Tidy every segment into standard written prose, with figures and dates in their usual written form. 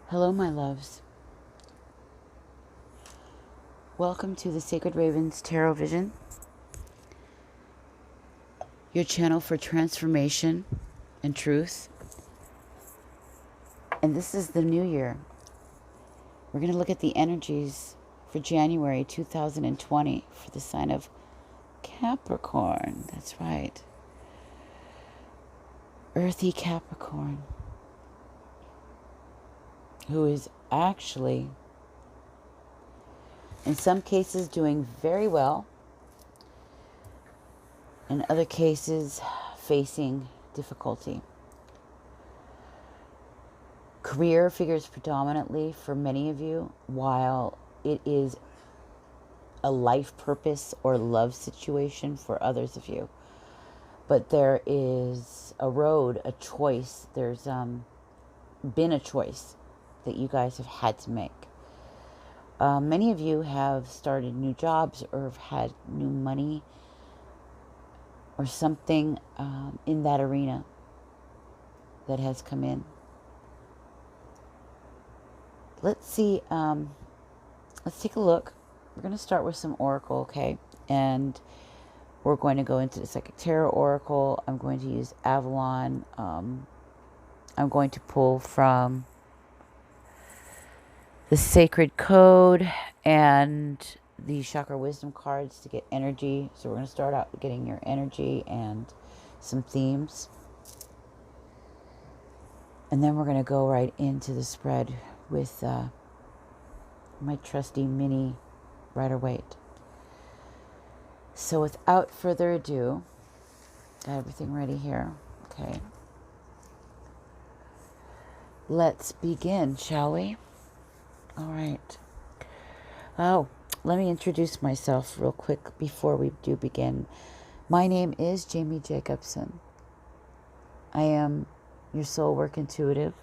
Hello, my loves. Welcome to the Sacred Ravens Tarot Vision, your channel for transformation and truth. And this is the new year. We're going to look at the energies for January 2020 for the sign of Capricorn. That's right. Earthy Capricorn, who is actually, in some cases, doing very well. In other cases, facing difficulty. Career figures predominantly for many of you, while it is a life purpose or love situation for others of you. But there is a road, a choice. There's been a choice that you guys have had to make. Many of you have started new jobs or have had new money or something in that arena that has come in. Let's see, let's take a look. We're going to start with some oracle, okay? And we're going to go into the Psychic Tarot Oracle. I'm going to use Avalon. I'm going to pull from the Sacred Code and the Chakra Wisdom cards to get energy. So we're going to start out getting your energy and some themes. And then we're going to go right into the spread with my trusty mini Rider-Waite. So without further ado, got everything ready here. Okay. Let's begin, shall we? All right. Oh, let me introduce myself real quick before we do begin. My name is Jamie Jacobson. I am your soul work intuitive.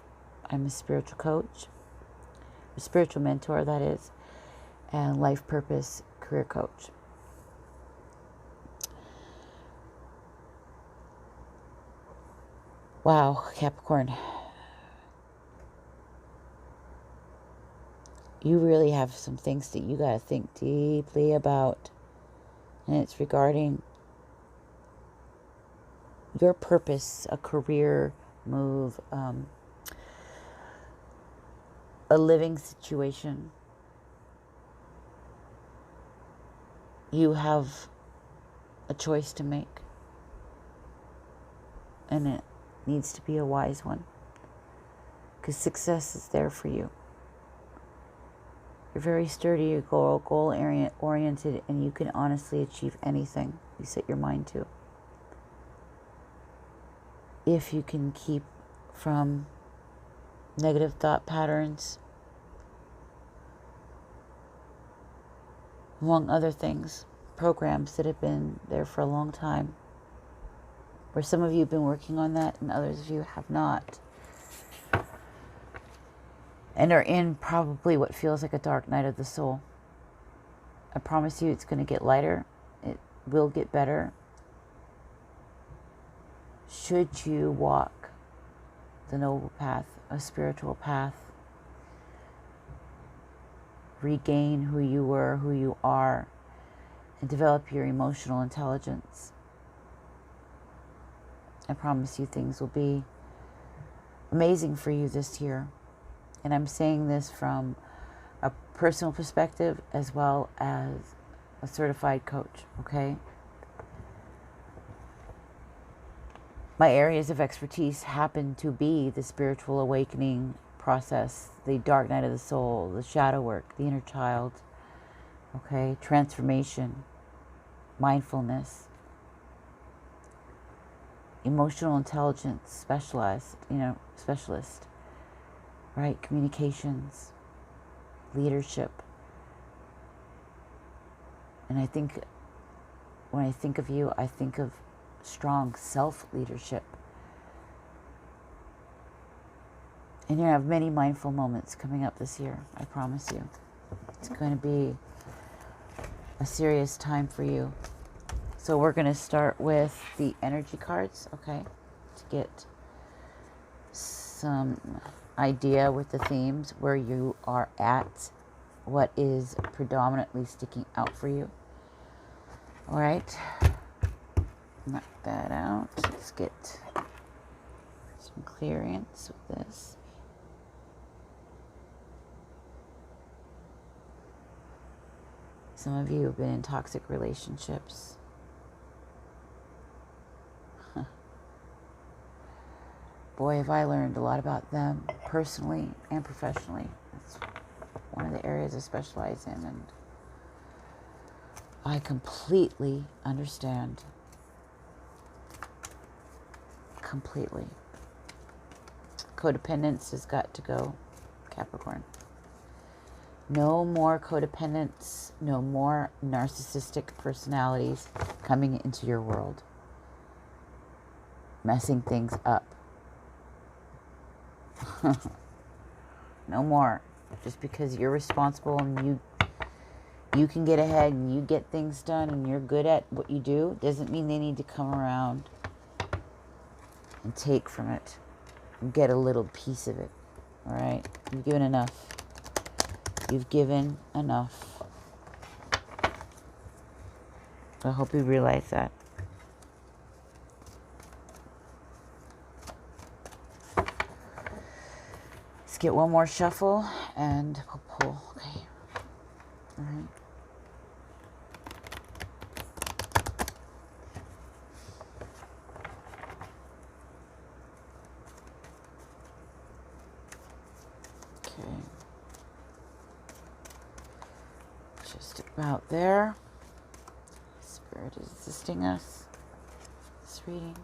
I'm a spiritual coach, a spiritual mentor, that is, and life purpose career coach. Wow, Capricorn. You really have some things that you got to think deeply about. And it's regarding your purpose, a career move, a living situation. You have a choice to make. And it needs to be a wise one. Because success is there for you. You're very sturdy, you're goal-oriented, and you can honestly achieve anything you set your mind to. If you can keep from negative thought patterns, among other things, programs that have been there for a long time, where some of you have been working on that and others of you have not, and are in probably what feels like a dark night of the soul. I promise you it's going to get lighter. It will get better. Should you walk the noble path, a spiritual path, regain who you were, who you are, and develop your emotional intelligence, I promise you things will be amazing for you this year. And I'm saying this from a personal perspective as well as a certified coach, okay? My areas of expertise happen to be the spiritual awakening process, the dark night of the soul, the shadow work, the inner child, okay? Transformation, mindfulness, emotional intelligence specialist, right? Communications, leadership. And I think when I think of you, I think of strong self-leadership. And you're going to have many mindful moments coming up this year, I promise you. It's going to be a serious time for you. So we're going to start with the energy cards, okay? To get some idea with the themes where you are at, what is predominantly sticking out for you. All right, knock that out. Let's get some clearance with this. Some of you have been in toxic relationships. Boy, have I learned a lot about them personally and professionally. That's one of the areas I specialize in, and I completely understand. Completely. Codependence has got to go, Capricorn. No more codependence, no more narcissistic personalities coming into your world, messing things up. No more. Just because you're responsible and you can get ahead and you get things done and you're good at what you do doesn't mean they need to come around and take from it and get a little piece of it. All right? You've given enough. You've given enough. I hope you realize that. Let's get one more shuffle and we'll pull. Okay. All right. Okay. Just about there. Spirit is assisting us. This reading.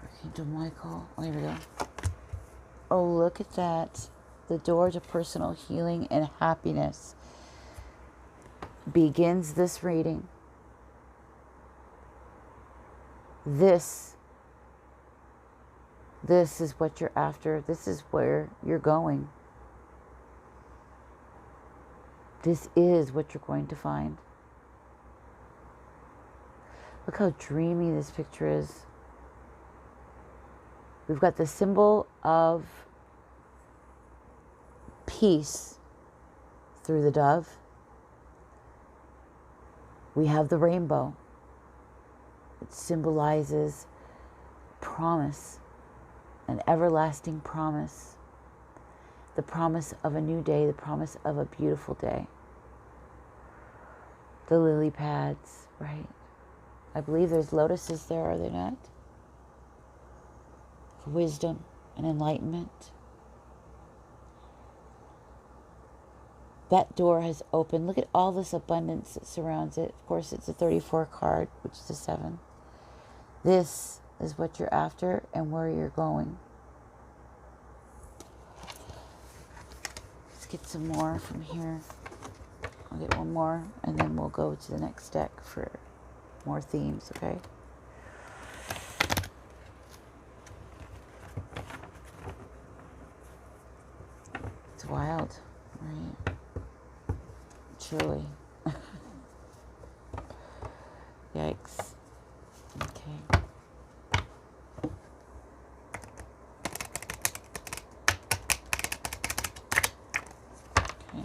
Archangel Michael. Oh, here we go. Oh, look at that. The door to personal healing and happiness begins this reading. This is what you're after. This is where you're going. This is what you're going to find. Look how dreamy this picture is. We've got the symbol of peace through the dove. We have the rainbow. It symbolizes promise, an everlasting promise. The promise of a new day, the promise of a beautiful day. The lily pads, right? I believe there's lotuses there, are there not? For wisdom and enlightenment. That door has opened. Look at all this abundance that surrounds it. Of course, it's a 34 card, which is a 7. This is what you're after and where you're going. Let's get some more from here. I'll get one more, and then we'll go to the next deck for more themes, okay? It's wild, right? Truly. Yikes. Okay. Okay.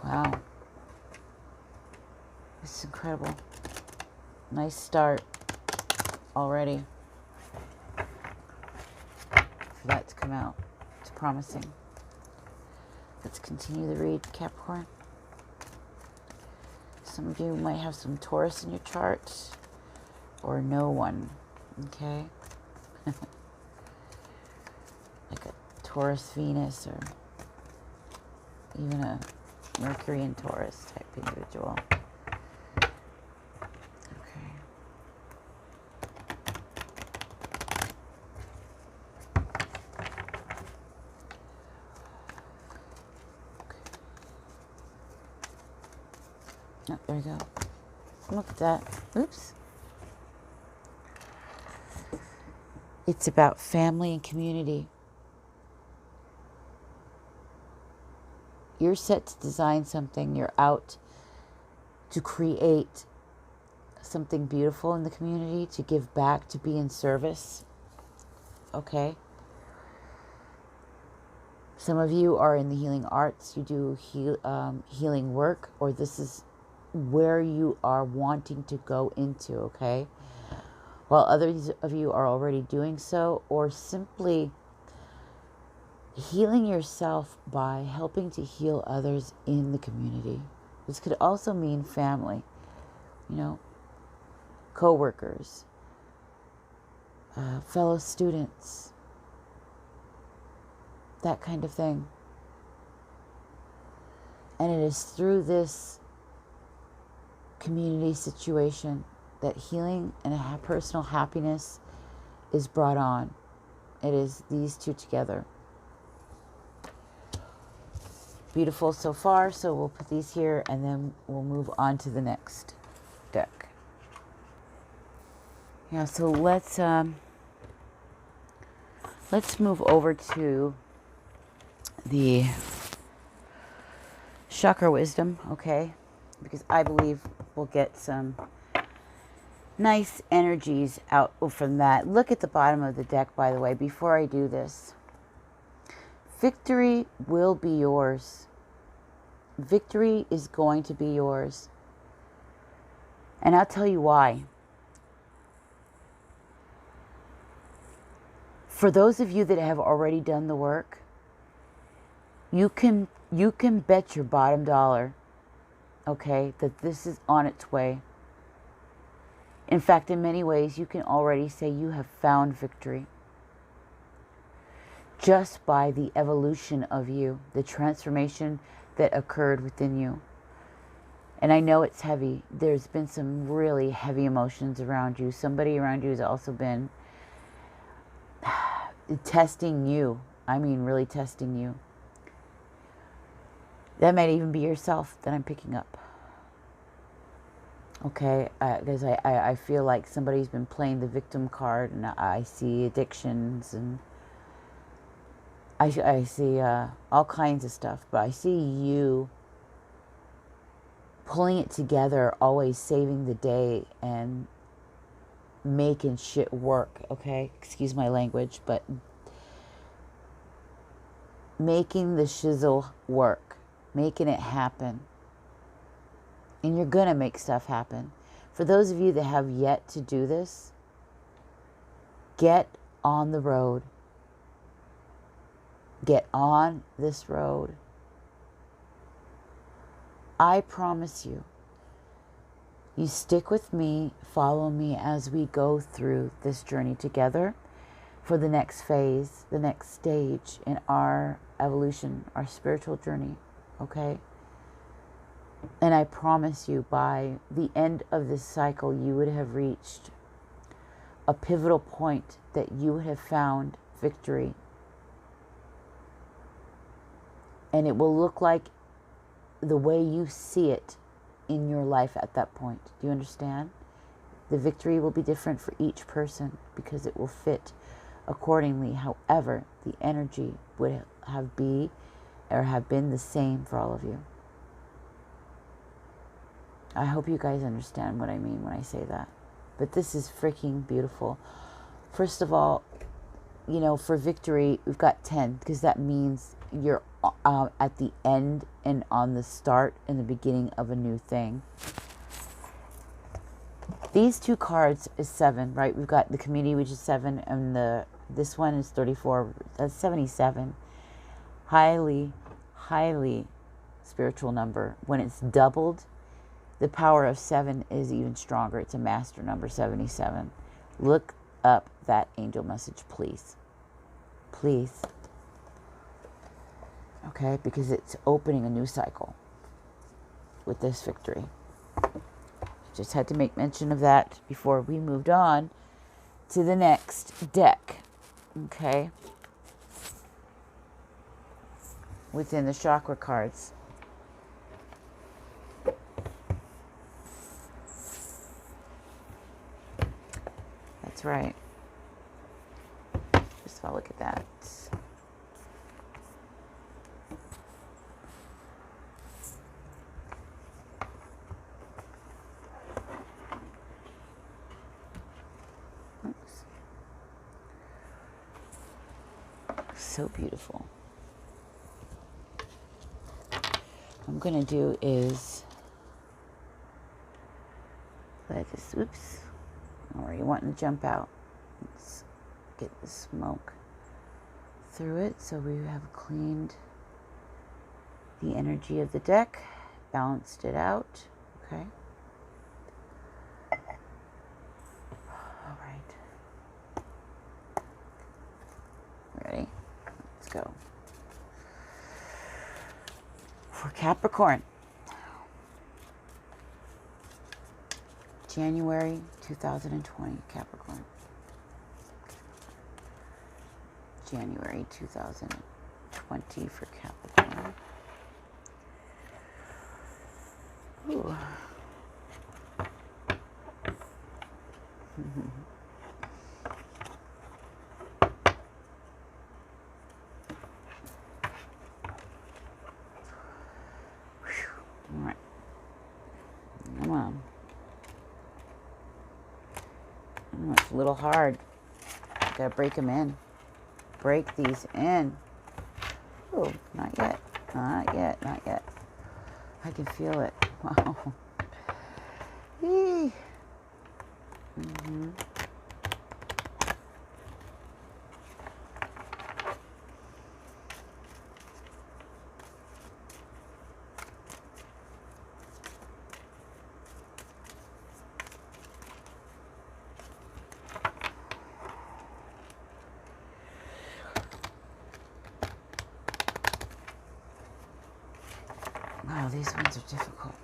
Wow. This is incredible. Nice start already for that to come out. It's promising. Let's continue the read, Capricorn. Some of you might have some Taurus in your chart, or no one, okay? Like a Taurus Venus, or even a Mercury and Taurus type individual. Oh, there we go. Look at that. Oops. It's about family and community. You're set to design something. You're out to create something beautiful in the community, to give back, to be in service. okay? Some of you are in the healing arts. You do healing work, or this is where you are wanting to go into, okay? While others of you are already doing so, or simply healing yourself by helping to heal others in the community. This could also mean family, you know, co-workers, fellow students, that kind of thing. And it is through this community situation that healing and personal happiness is brought on. It is these two together. Beautiful so far, so we'll put these here and then we'll move on to the next deck. Yeah, so let's move over to the chakra wisdom, okay? Because I believe we'll get some nice energies out from that. Look at the bottom of the deck, by the way, before I do this. Victory will be yours. Victory is going to be yours. And I'll tell you why. For those of you that have already done the work, you can bet your bottom dollar, okay, that this is on its way. In fact, in many ways, you can already say you have found victory. Just by the evolution of you, the transformation that occurred within you. And I know it's heavy. There's been some really heavy emotions around you. Somebody around you has also been testing you. I mean, really testing you. That might even be yourself that I'm picking up. Okay, because I feel like somebody's been playing the victim card, and I see addictions, and I see all kinds of stuff, but I see you pulling it together, always saving the day and making shit work, okay? Excuse my language, but making the shizzle work, making it happen. And you're going to make stuff happen. For those of you that have yet to do this, get on the road. Get on this road. I promise you, you stick with me, follow me as we go through this journey together for the next phase, the next stage in our evolution, our spiritual journey, okay? And I promise you, by the end of this cycle, you would have reached a pivotal point that you would have found victory. And it will look like the way you see it in your life at that point. Do you understand? The victory will be different for each person because it will fit accordingly. However, the energy would have been the same for all of you. I hope you guys understand what I mean when I say that. But this is freaking beautiful. First of all, you know, for victory, we've got 10 because that means you're at the end and on the start and the beginning of a new thing. These two cards is 7, right? We've got the community, which is 7, and this one is 34. That's 77. Highly, highly spiritual number. When it's doubled, the power of 7 is even stronger. It's a master number, 77. Look up that angel message, please. Please. Okay, because it's opening a new cycle with this victory. Just had to make mention of that before we moved on to the next deck. Okay. Within the chakra cards. That's right. Just want to look at that. So beautiful. What I'm going to do is let this, oops, or you wanting to jump out. Let's get the smoke through it so we have cleaned the energy of the deck, balanced it out. Okay. All right. Ready? Let's go. For Capricorn, January 2020, Capricorn. January 2020 for Capricorn. Ooh. All right. Come on. Oh, it's a little hard. Gotta break them in. Break these in. Oh, not yet. Not yet. Not yet. I can feel it. Wow. Mm-hmm. Wow, these ones are difficult.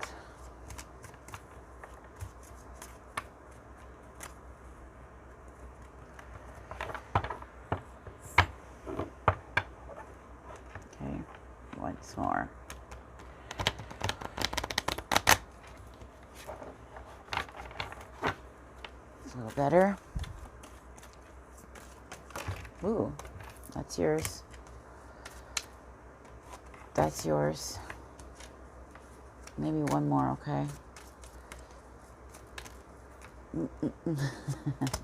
Okay, once more. It's a little better. Ooh, that's yours. That's yours. Maybe one more, okay?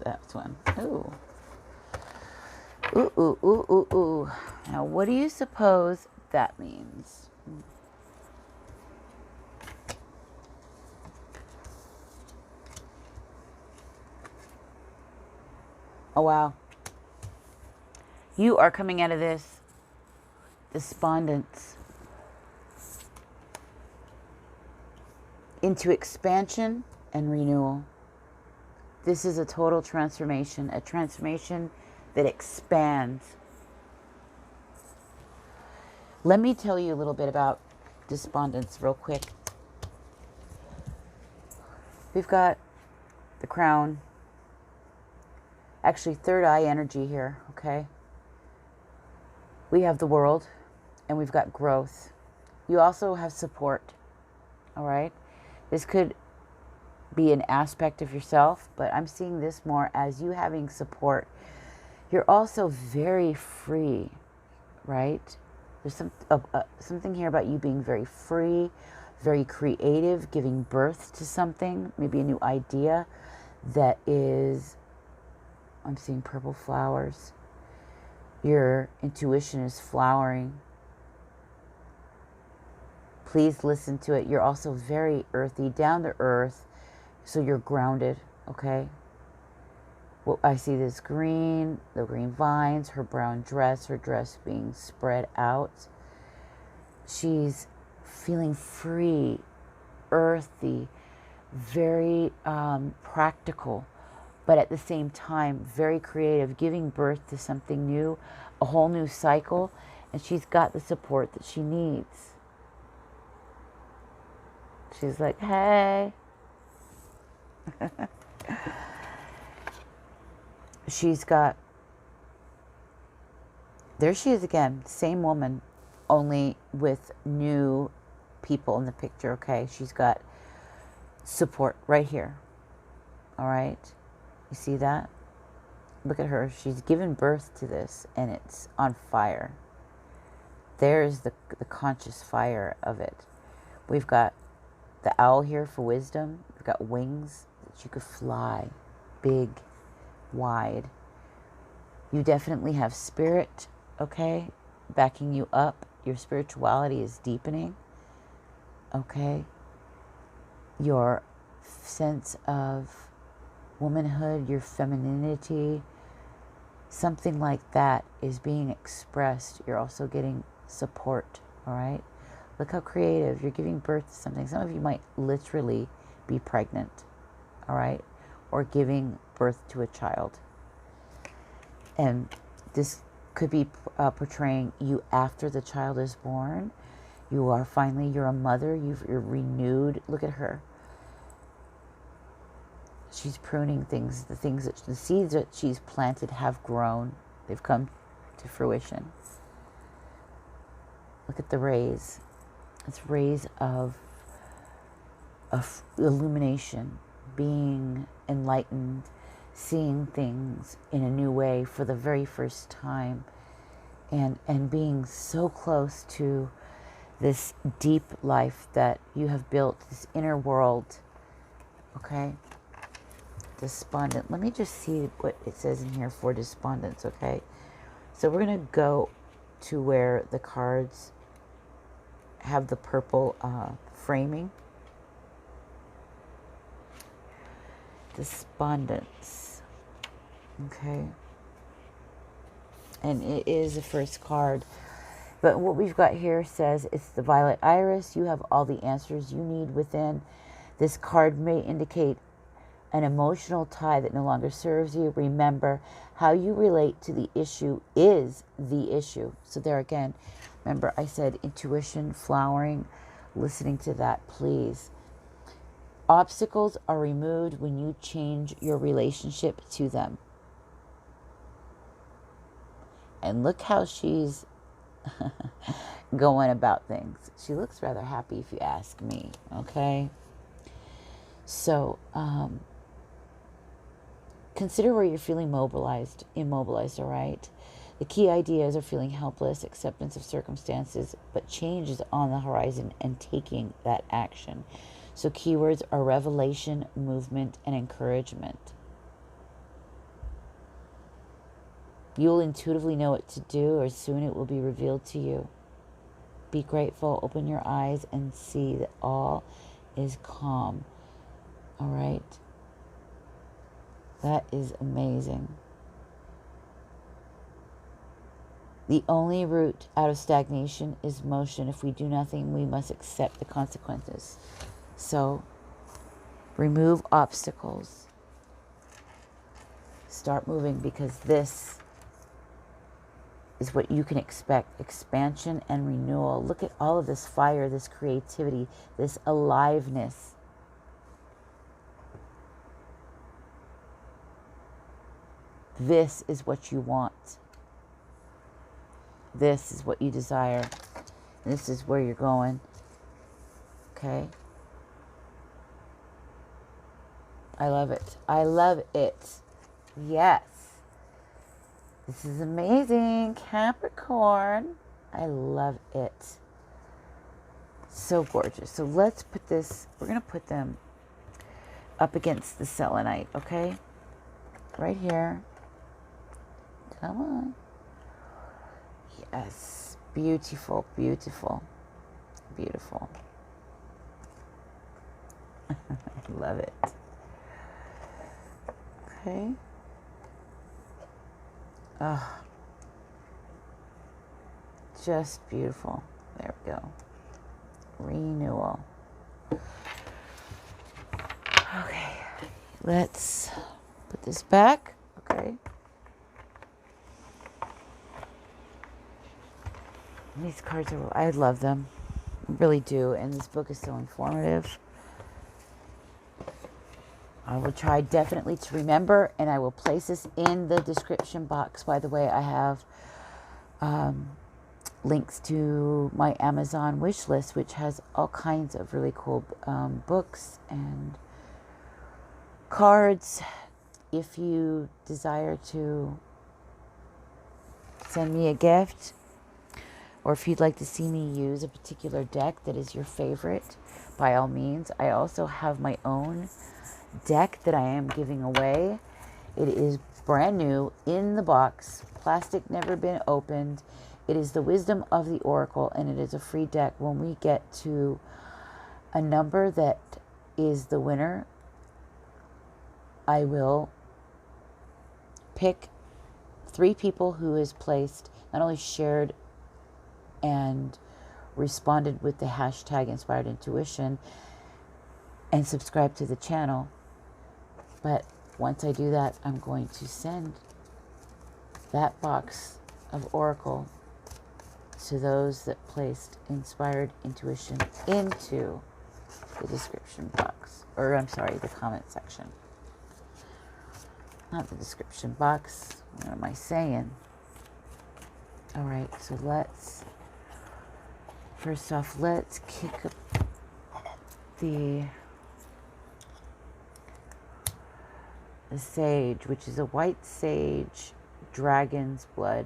That's one. Ooh. Ooh, ooh, ooh, ooh, ooh. Now, what do you suppose that means? Oh, wow. You are coming out of this despondence into expansion and renewal. This is a total transformation, a transformation that expands. Let me tell you a little bit about despondence real quick. We've got the crown, actually third eye energy here, okay? We have the world, and we've got growth. You also have support, all right? This could be an aspect of yourself, but I'm seeing this more as you having support. You're also very free, right? There's something here about you being very free, very creative, giving birth to something, maybe a new idea that is, I'm seeing purple flowers. Your intuition is flowering. Please listen to it. You're also very earthy, down to earth, so you're grounded, okay? Well, I see this green, the green vines, her brown dress, her dress being spread out. She's feeling free, earthy, very practical, but at the same time, very creative, giving birth to something new, a whole new cycle, and she's got the support that she needs. She's like, hey. She's got, there she is again, same woman, only with new people in the picture, okay? She's got support right here, all right? You see that? Look at her. She's given birth to this, and it's on fire. There's the conscious fire of it. We've got the owl here for wisdom. We've got wings that you could fly big, wide. You definitely have spirit, okay? Backing you up. Your spirituality is deepening, okay? Your sense of womanhood, your femininity, something like that is being expressed. You're also getting support, all right? Look how creative. You're giving birth to something. Some of you might literally be pregnant, all right? Or giving birth to a child. And this could be portraying you after the child is born. You're a mother. You're renewed. Look at her. She's pruning things. The seeds that she's planted have grown. They've come to fruition. Look at the rays. It's rays of illumination, being enlightened, seeing things in a new way for the very first time, and being so close to this deep life that you have built, this inner world, okay? Despondent. Let me just see what it says in here for despondents, okay? So we're going to go to where the cards have the purple framing. Despondence. Okay. And it is the first card. But what we've got here says it's the violet iris. You have all the answers you need within. This card may indicate an emotional tie that no longer serves you. Remember, how you relate to the issue is the issue. So there again, remember I said intuition, flowering, listening to that, please. Obstacles are removed when you change your relationship to them. And look how she's going about things. She looks rather happy if you ask me, okay? So, consider where you're feeling immobilized, all right? The key ideas are feeling helpless, acceptance of circumstances, but change is on the horizon and taking that action. So keywords are revelation, movement, and encouragement. You'll intuitively know what to do, or soon it will be revealed to you. Be grateful, open your eyes, and see that all is calm. All right? That is amazing. The only route out of stagnation is motion. If we do nothing, we must accept the consequences. So, remove obstacles. Start moving, because this is what you can expect. Expansion and renewal. Look at all of this fire, this creativity, this aliveness. This is what you want. This is what you desire. This is where you're going. Okay? I love it. I love it. Yes. This is amazing, Capricorn. I love it. So gorgeous. So let's put this, we're going to put them up against the selenite, okay? Right here. Come on. Yes. Beautiful, beautiful, beautiful. I love it. Okay. Oh, just beautiful. There we go. Renewal. Okay. Let's put this back. Okay. These cards are, I love them. I really do. And this book is so informative. I will try definitely to remember, and I will place this in the description box. By the way, I have links to my Amazon wish list, which has all kinds of really cool books and cards. If you desire to send me a gift, or if you'd like to see me use a particular deck that is your favorite, by all means. I also have my own deck that I am giving away. It is brand new, in the box, plastic, never been opened. It is the Wisdom of the Oracle, and it is a free deck. When we get to a number that is the winner, I will pick 3 people who has placed, not only shared and responded with the hashtag Inspired Intuition and subscribe to the channel. But once I do that, I'm going to send that box of Oracle to those that placed Inspired Intuition into the description box. Or, I'm sorry, the comment section. Not the description box. What am I saying? Alright, so first off, let's kick up the sage, which is a white sage dragon's blood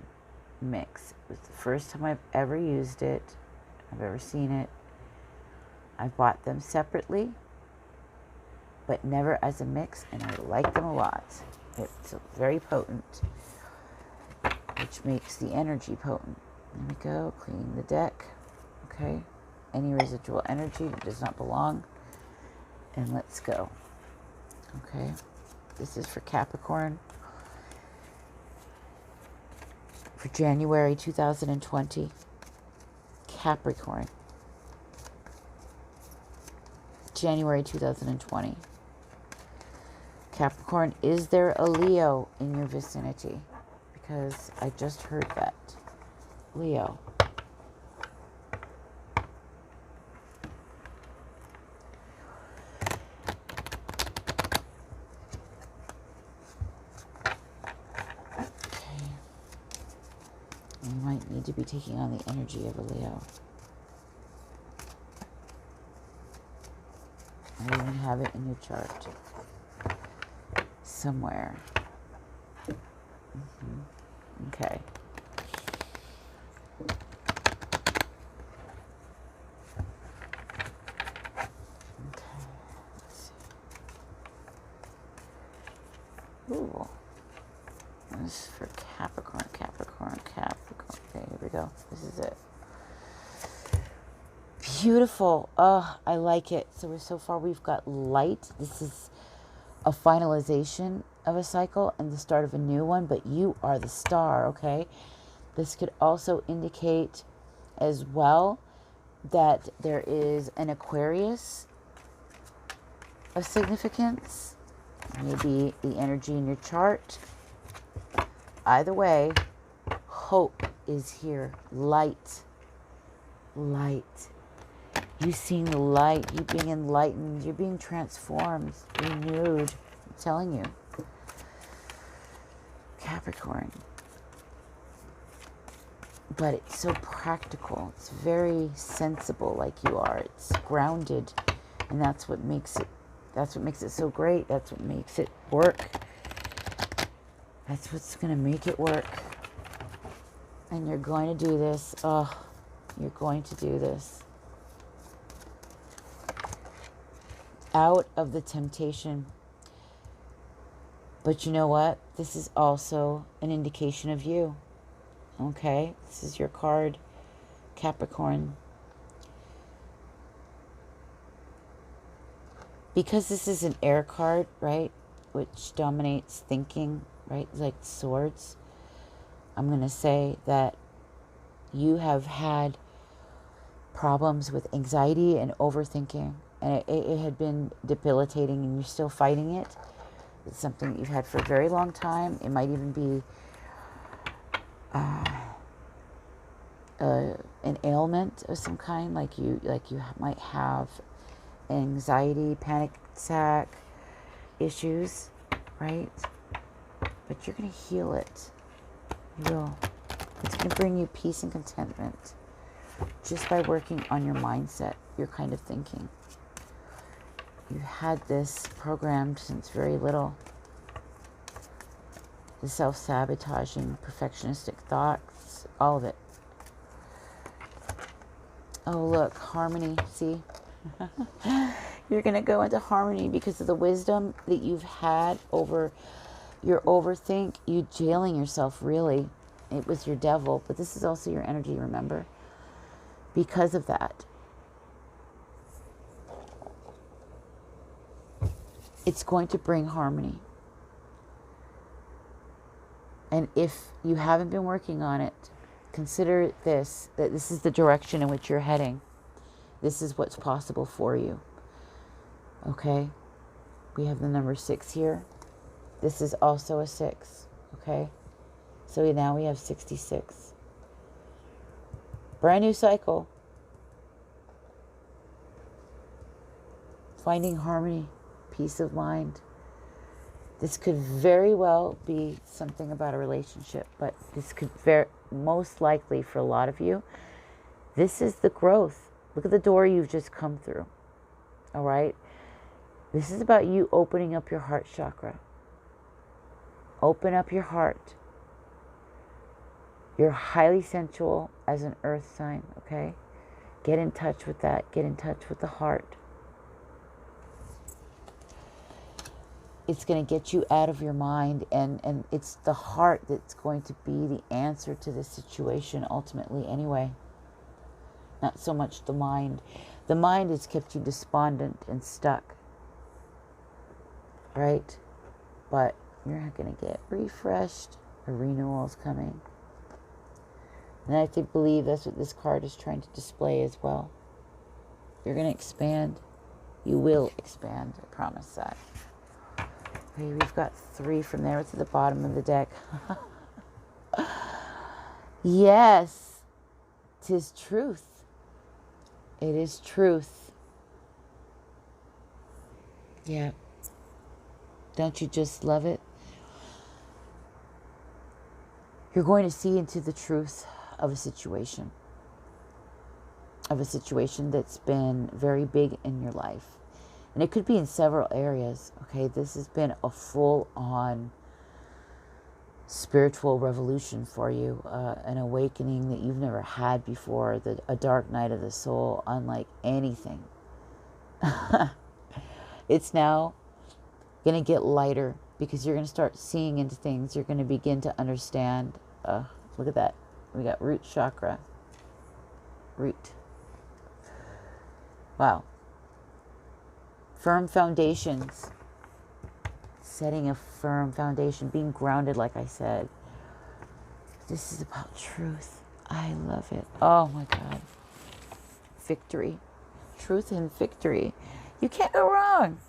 mix. It was the first time I've ever used it. I've ever seen it. I've bought them separately, but never as a mix, and I like them a lot. It's very potent, which makes the energy potent. There we go, cleaning the deck. Okay, any residual energy that does not belong, and let's go. Okay, this is for Capricorn for January 2020. Capricorn, January 2020. Capricorn, is there a Leo in your vicinity? Because I just heard that. Leo. Okay. You might need to be taking on the energy of a Leo. I even have it in your chart. Somewhere. Okay. Let's see. Ooh. This is for Capricorn. Okay, here we go. This is it. Beautiful. Oh, I like it. So far we've got light. This is a finalization of a cycle and the start of a new one, but you are the star, okay? This could also indicate as well that there is an Aquarius of significance, maybe the energy in your chart. Either way, hope is here. Light. You've seen the light. You're being enlightened. You're being transformed, renewed. I'm telling you. Capricorn. But it's so practical. It's very sensible, like you are. It's grounded. And that's what makes it so great. That's what makes it work. That's what's going to make it work. And you're going to do this. Oh, you're going to do this. Out of the temptation. But you know what? This is also an indication of you. Okay? This is your card, Capricorn. Because this is an air card, right? Which dominates thinking, right? Like swords. I'm going to say that you have had problems with anxiety and overthinking. And it had been debilitating, and you're still fighting it. It's something that you've had for a very long time. It might even be an ailment of some kind, like you might have anxiety, panic attack issues, right? But you're going to heal it. You will. It's going to bring you peace and contentment just by working on your mindset, your kind of thinking. You had this programmed since very little. The self-sabotaging, perfectionistic thoughts, all of it. Oh, look, harmony, see? You're going to go into harmony because of the wisdom that you've had over Your overthink, you jailing yourself, really. It was your devil, but this is also your energy, remember? Because of that, it's going to bring harmony. And if you haven't been working on it, consider this, that this is the direction in which you're heading. This is what's possible for you. Okay? We have the number 6 here. This is also a 6. Okay? So now we have 66. Brand new cycle. Finding harmony, peace of mind. This could very well be something about a relationship, but this could most likely for a lot of you, this is the growth. Look at the door you've just come through. All right? This is about you opening up your heart chakra. Open up your heart. You're highly sensual as an earth sign, okay? Get in touch with that. Get in touch with the heart. It's going to get you out of your mind, and it's the heart that's going to be the answer to this situation ultimately anyway. Not so much the mind. The mind has kept you despondent and stuck, right? But you're not going to get refreshed. A renewal is coming. And I believe that's what this card is trying to display as well. You're going to expand. You will expand. I promise that. Okay, we've got 3 from there to the bottom of the deck. Yes, 'tis truth. It is truth. Yeah. Don't you just love it? You're going to see into the truth of a situation. Of a situation that's been very big in your life. And it could be in several areas, okay? This has been a full-on spiritual revolution for you, an awakening that you've never had before, a dark night of the soul, unlike anything. It's now going to get lighter because you're going to start seeing into things. You're going to begin to understand. Look at that. We got root chakra. Root. Wow. Firm foundations. Setting a firm foundation. Being grounded, like I said. This is about truth. I love it. Oh my God. Victory. Truth and victory. You can't go wrong.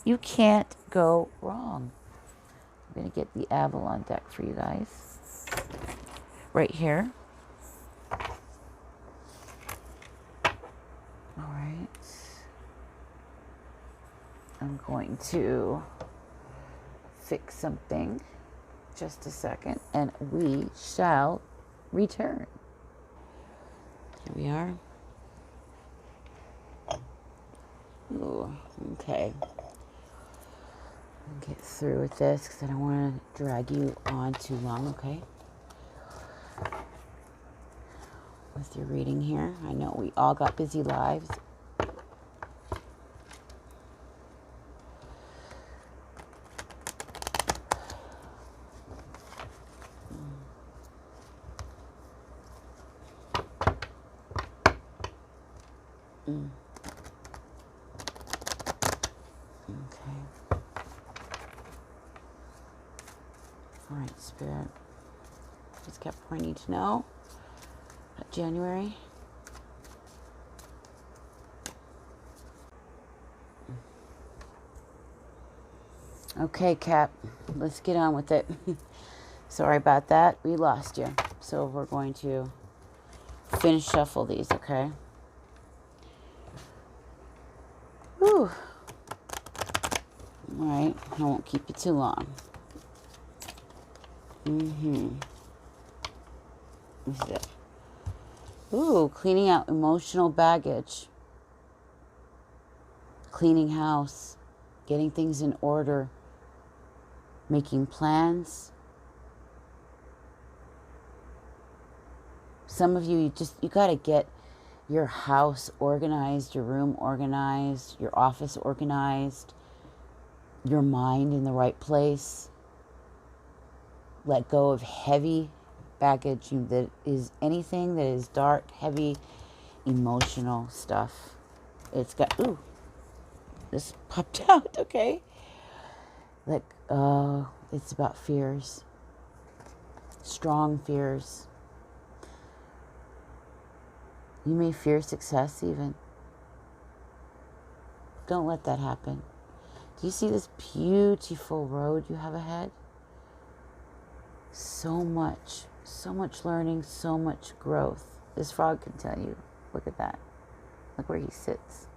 You can't go wrong. I'm going to get the Avalon deck for you guys. Right here. All right. I'm going to fix something. Just a second. And we shall return. Here we are. Ooh, okay. I'll get through with this because I don't want to drag you on too long, okay? With your reading here. I know we all got busy lives. Okay. All right, Spirit. Just Capricorn need to know. January. Okay, Cap. Let's get on with it. Sorry about that. We lost you. So we're going to finish shuffle these, okay? Whew. All right. I won't keep you too long. What's it? Ooh, cleaning out emotional baggage. Cleaning house. Getting things in order. Making plans. Some of you, you got to get your house organized, your room organized, your office organized, your mind in the right place. let go of heavy baggage. That is anything that is dark, heavy, emotional stuff. It's got, ooh, this popped out, okay. Like, it's about fears. Strong fears. You may fear success even. Don't let that happen. Do you see this beautiful road you have ahead? So much learning, so much growth. This frog can tell you. Look at that. Look where he sits.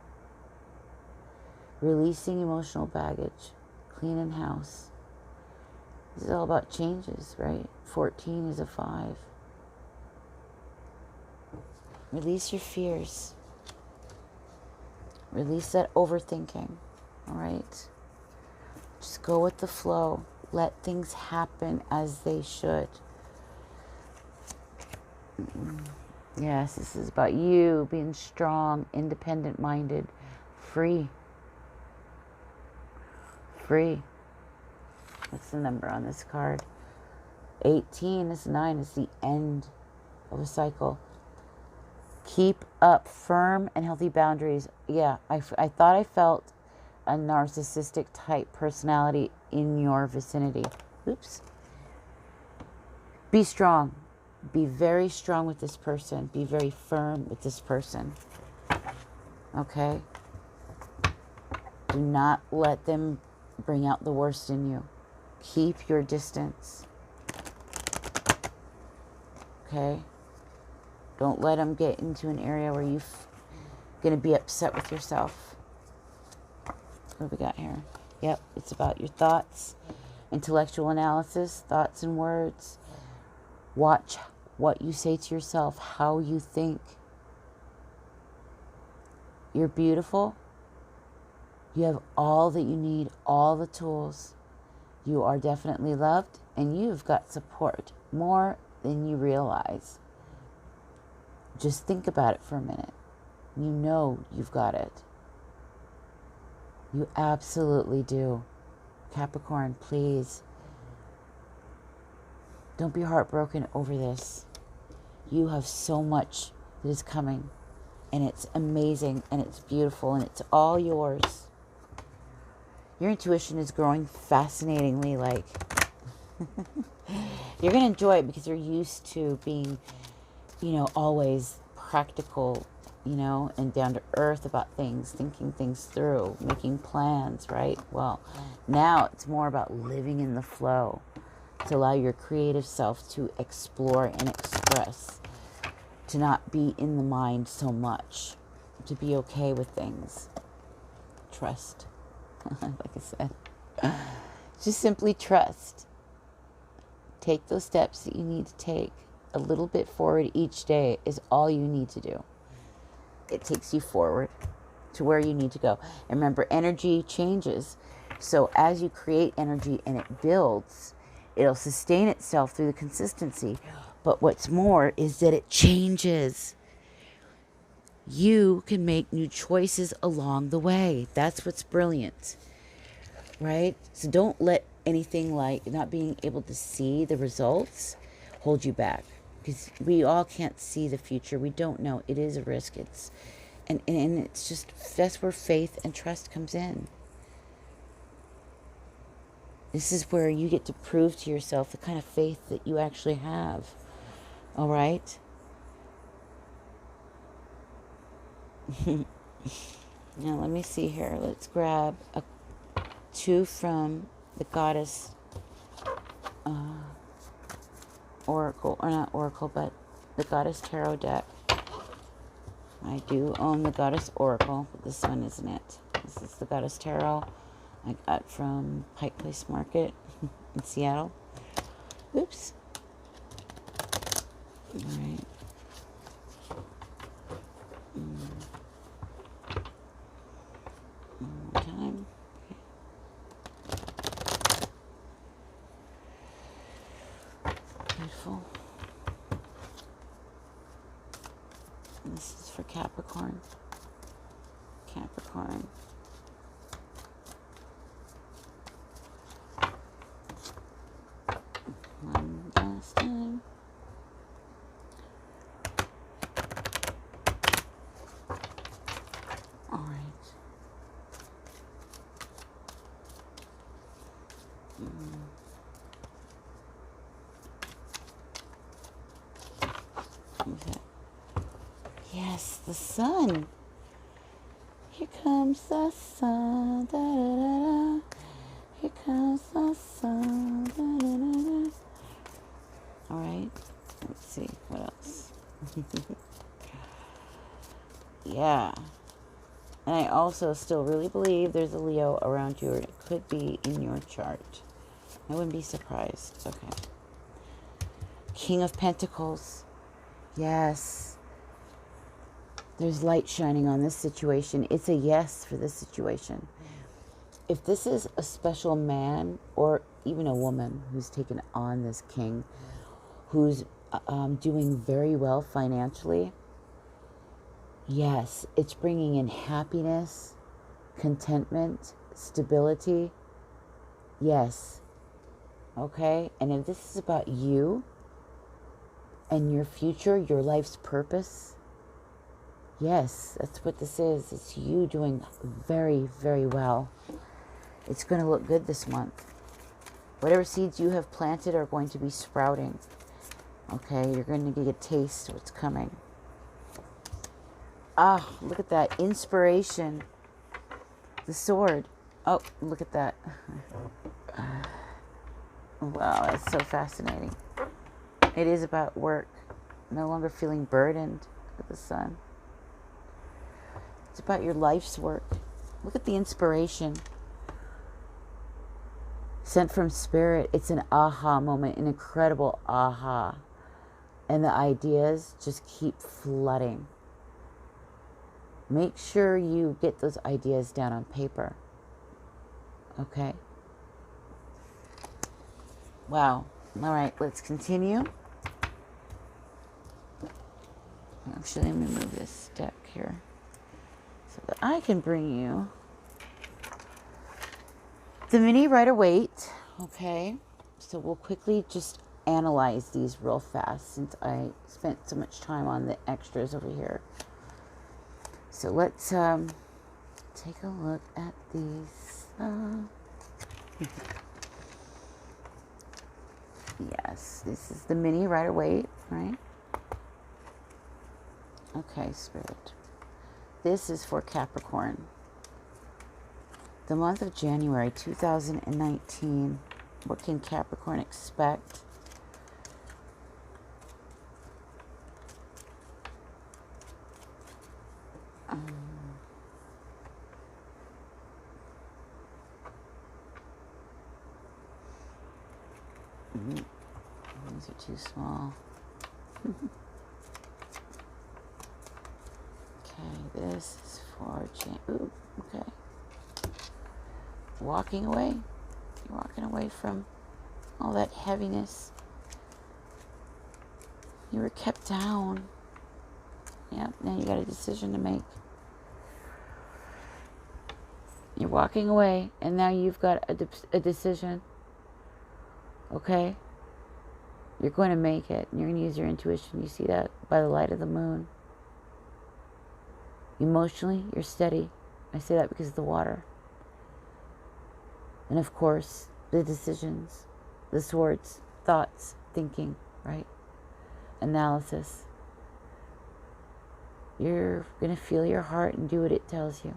Releasing emotional baggage, cleaning house. This is all about changes, right? 14 is a 5. Release your fears. Release that overthinking, all right? Just go with the flow. Let things happen as they should. Yes, this is about you being strong, independent-minded, free. Free. What's the number on this card? 18 is 9. It's the end of a cycle. Keep up firm and healthy boundaries. Yeah, I thought I felt a narcissistic type personality in your vicinity. Oops. Be strong. Be very strong with this person. Be very firm with this person. Okay? Do not let them bring out the worst in you. Keep your distance. Okay? Don't let them get into an area where you're going to be upset with yourself. What do we got here? Yep, it's about your thoughts, intellectual analysis, thoughts and words. Watch what you say to yourself, how you think. You're beautiful. You have all that you need, all the tools. You are definitely loved, and you've got support, more than you realize. Just think about it for a minute. You know you've got it. You absolutely do. Capricorn, please. Don't be heartbroken over this. You have so much that is coming. And it's amazing. And it's beautiful. And it's all yours. Your intuition is growing fascinatingly. Like, you're going to enjoy it because you're used to being, always practical, and down to earth about things, thinking things through, making plans, right? Well, now it's more about living in the flow to allow your creative self to explore and express, to not be in the mind so much, to be okay with things. Trust. Like I said, just simply trust. Take those steps that you need to take. A little bit forward each day is all you need to do. It takes you forward to where you need to go. And remember, energy changes. So as you create energy and it builds, it'll sustain itself through the consistency. But what's more is that it changes. You can make new choices along the way. That's what's brilliant, right? So don't let anything like not being able to see the results hold you back. Because we all can't see the future. We don't know. It is a risk. And it's just, that's where faith and trust comes in. This is where you get to prove to yourself the kind of faith that you actually have. All right? Now, let me see here. Let's grab 2 from the Goddess Oracle, or not Oracle, but the Goddess Tarot deck. I do own the Goddess Oracle, but this one isn't it. This is the Goddess Tarot I got from Pike Place Market in Seattle. Oops. All right. One more time. Beautiful. And this is for Capricorn. Capricorn. One What's that? Yes, the sun. Here comes the sun. Da, da, da, da. Here comes the sun. Da, da, da, da. All right. Let's see what else. Yeah. And I also still really believe there's a Leo around you, or it could be in your chart. I wouldn't be surprised. Okay. King of Pentacles. Yes. There's light shining on this situation. It's a yes for this situation. If this is a special man or even a woman who's taken on this king, who's doing very well financially, yes, it's bringing in happiness, contentment, stability. Yes. Okay? And if this is about you and your future, your life's purpose, yes, that's what this is. It's you doing very, very well. It's going to look good this month. Whatever seeds you have planted are going to be sprouting. Okay? You're going to get a taste of what's coming. Ah, look at that. Inspiration. The sword. Oh, look at that. Wow, that's so fascinating. It is about work. No longer feeling burdened with the sun. It's about your life's work. Look at the inspiration. Sent from spirit. It's an aha moment, an incredible aha. And the ideas just keep flooding. Make sure you get those ideas down on paper. Okay? Wow. All right, let's continue. Actually, let me move this deck here so that I can bring you the mini Rider-Waite. Okay? So we'll quickly just analyze these real fast since I spent so much time on the extras over here. So let's take a look at these. Yes, this is the mini Rider-Waite, right? Okay, Spirit. This is for Capricorn. The month of January 2019. What can Capricorn expect? These are too small. Okay, this is for ooh, okay. Walking away. You're walking away from all that heaviness. You were kept down. Yep, now you got a decision to make. You're walking away, and now you've got a decision. Okay? You're going to make it. And you're going to use your intuition. You see that by the light of the moon. Emotionally, you're steady. I say that because of the water. And of course, the decisions, the swords, thoughts, thinking, right? Analysis. You're going to feel your heart and do what it tells you.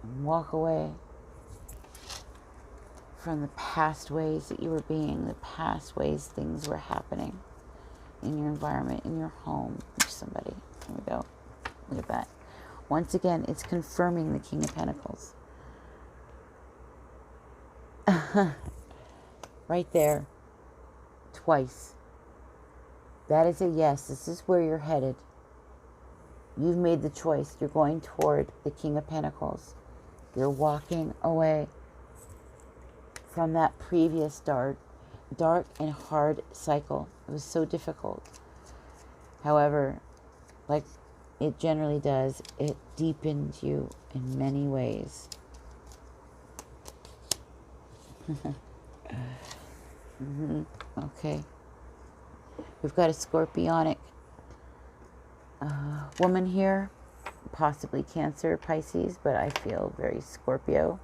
And walk away from the past ways that you were being, the past ways things were happening in your environment, in your home, with somebody. There we go. Look at that. Once again, it's confirming the King of Pentacles. Right there. Twice. That is a yes. This is where you're headed. You've made the choice. You're going toward the King of Pentacles. You're walking away from that previous dark and hard cycle. It was so difficult. However, like it generally does, it deepened you in many ways. Okay. We've got a scorpionic woman here, possibly Cancer, Pisces, but I feel very Scorpio.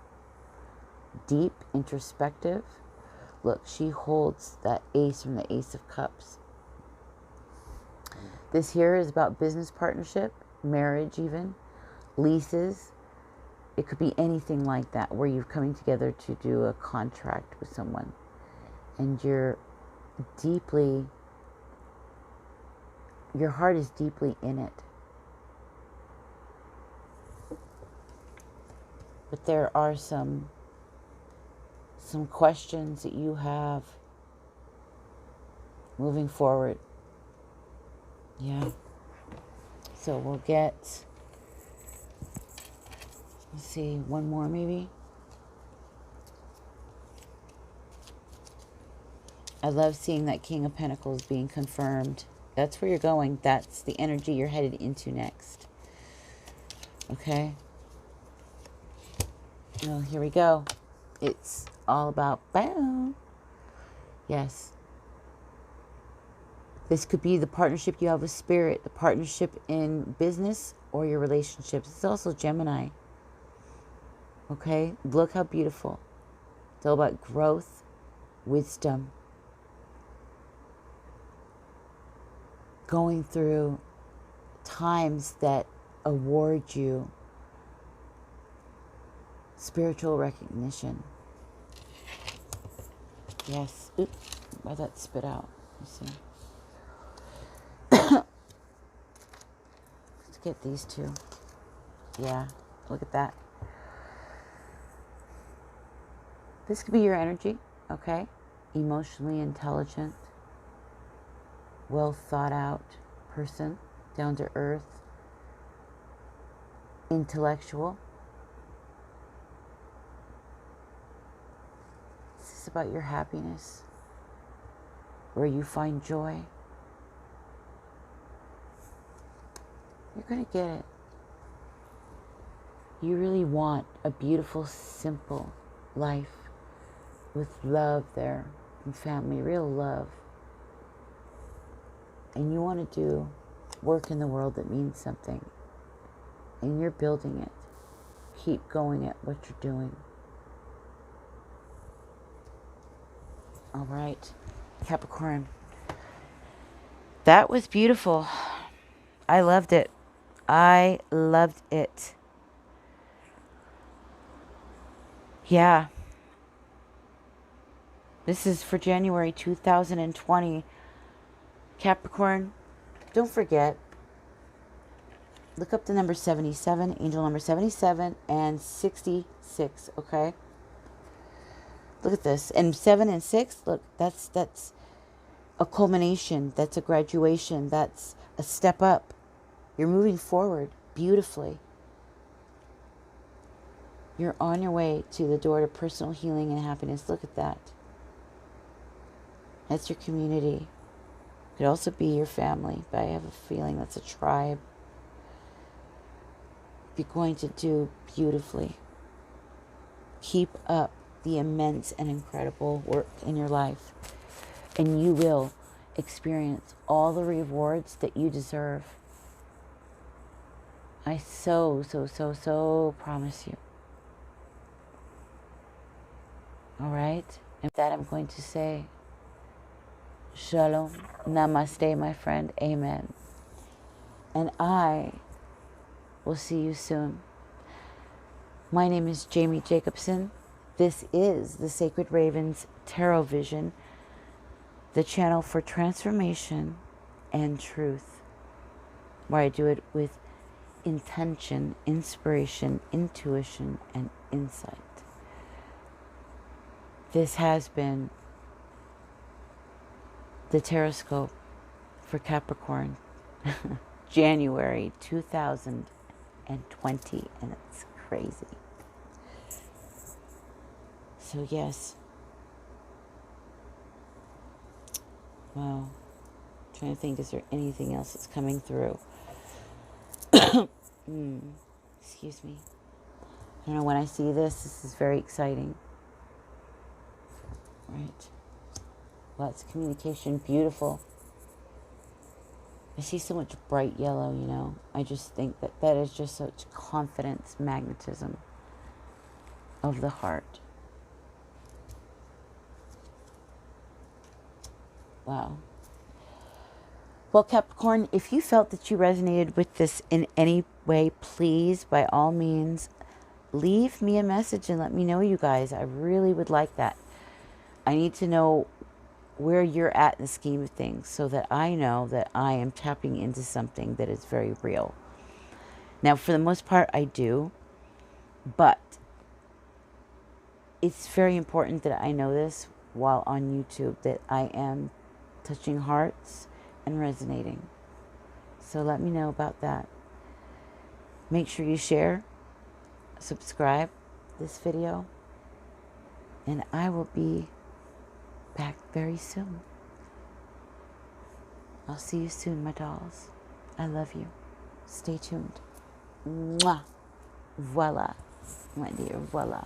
Deep, introspective. Look, she holds that ace from the Ace of Cups. This here is about business partnership, marriage even, leases. It could be anything like that where you're coming together to do a contract with someone. And you're deeply, your heart is deeply in it. But there are some questions that you have moving forward. Yeah. So we'll get, let's see, one more maybe. I love seeing that King of Pentacles being confirmed. That's where you're going. That's the energy you're headed into next. Okay. Well, here we go. It's all about, bam. Yes. This could be the partnership you have with Spirit, the partnership in business or your relationships. It's also Gemini. Okay? Look how beautiful. It's all about growth, wisdom, going through times that award you spiritual recognition. Yes. Oops. Why that spit out? Let's see. Let's get these two. Yeah. Look at that. This could be your energy. Okay. Emotionally intelligent, well thought out person, down to earth, intellectual. This is about your happiness, where you find joy. You're going to get it. You really want a beautiful, simple life with love there and family, real love. And you want to do work in the world that means something. And you're building it. Keep going at what you're doing. All right, Capricorn. That was beautiful. I loved it. I loved it. Yeah. This is for January 2020. Capricorn, don't forget, look up the number 77, angel number 77 and 66, okay? Look at this. And 7 and 6, look, that's a culmination. That's a graduation. That's a step up. You're moving forward beautifully. You're on your way to the door to personal healing and happiness. Look at that. That's your community. Could also be your family, but I have a feeling that's a tribe. You're going to do beautifully. Keep up the immense and incredible work in your life, and you will experience all the rewards that you deserve. I so promise you. All right? And with that, I'm going to say, Shalom, Namaste, my friend, Amen. And I will see you soon. My name is Jamie Jacobson. This is the Sacred Ravens Tarot Vision, the channel for transformation and truth, where I do it with intention, inspiration, intuition, and insight. This has been the Taroscope for Capricorn, January 2020, and it's crazy. So yes. Wow. I'm trying to think, is there anything else that's coming through? Excuse me. I don't know, when I see this is very exciting. Right. Lots of communication, beautiful. I see so much bright yellow, you know. I just think that that is just such confidence, magnetism of the heart. Wow. Well, Capricorn, if you felt that you resonated with this in any way, please, by all means, leave me a message and let me know, you guys. I really would like that. I need to know where you're at in the scheme of things so that I know that I am tapping into something that is very real. Now, for the most part, I do, but it's very important that I know this while on YouTube, that I am touching hearts and resonating. So let me know about that. Make sure you share, subscribe this video, and I will be back very soon. I'll see you soon, my dolls. I love you. Stay tuned. Mwah. Voila, my dear, voila.